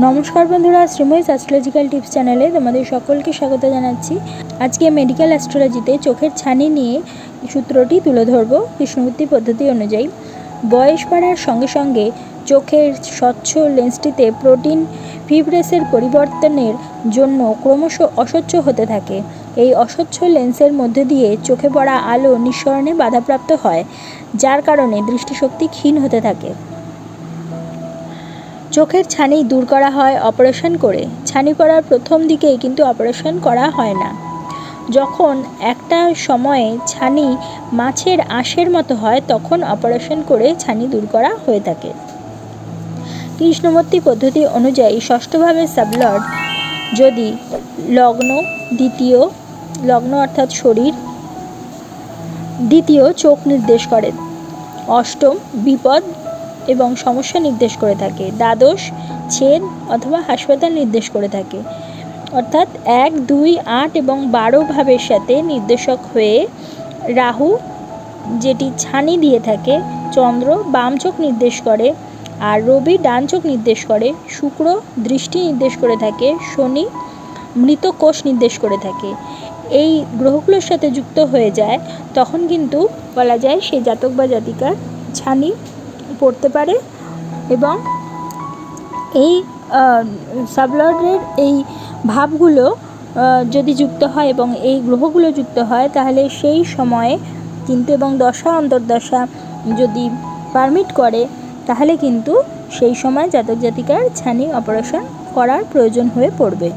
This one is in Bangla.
নমস্কার বন্ধুরা, শ্রীময়ী অ্যাস্ট্রোলজিক্যাল টিপস চ্যানেলে তোমাদের সকলকে স্বাগত জানাচ্ছি। আজকে মেডিকেল অ্যাস্ট্রোলজিতে চোখের ছানি নিয়ে সূত্রটি তুলে ধরব কৃষ্ণমূর্তি পদ্ধতি অনুযায়ী। বয়স বাড়ার সঙ্গে সঙ্গে চোখের স্বচ্ছ লেন্সটিতে প্রোটিন ফিব্রেসের পরিবর্তনের জন্য ক্রমশ অস্বচ্ছ হতে থাকে। এই অস্বচ্ছ লেন্সের মধ্যে দিয়ে চোখে পড়া আলো নিঃসরণে বাধাপ্রাপ্ত হয়, যার কারণে দৃষ্টিশক্তি ক্ষীণ হতে থাকে। চোখের ছানি দূর করা হয় অপারেশন করে। ছানি করার প্রথম দিকেই কিন্তু অপারেশন করা হয় না। যখন একটা সময়ে ছানি মাছের আঁশের মতো হয়, তখন অপারেশন করে ছানি দূর করা হয়ে থাকে। কৃষ্ণমূর্তি পদ্ধতি অনুযায়ী ষষ্ঠভাবে সাবলর্ড যদি লগ্ন, দ্বিতীয় লগ্ন অর্থাৎ শরীর, দ্বিতীয় চোখ নির্দেশ করে, অষ্টম বিপদ এবং সমস্যা নির্দেশ করে থাকে, দ্বাদশ ছেদ অথবা হাসপাতাল নির্দেশ করে থাকে, অর্থাৎ 1, 2, 8 এবং 12 ভাবের সাথে নির্দেশক হয়ে রাহু যেটি ছানি দিয়ে থাকে, চন্দ্র বাম চোখ নির্দেশ করে, আর রবি ডান চোখ নির্দেশ করে, শুক্র দৃষ্টি নির্দেশ করে থাকে, শনি মৃত কোষ নির্দেশ করে থাকে। এই গ্রহগুলোর সাথে যুক্ত হয়ে যায়, তখন কিন্তু বলা যায় সেই জাতক বা জাতিকার ছানি পড়তে পারে। এবং এই সাবলর্ডের এই ভাবগুলো যদি যুক্ত হয় এবং এই গ্রহগুলো যুক্ত হয়, তাহলে সেই সময়ে কিন্তু এবং দশা অন্তর্দশা যদি পারমিট করে, তাহলে কিন্তু সেই সময় জাতক জাতিকার ছানি অপারেশন করার প্রয়োজন হয়ে পড়বে।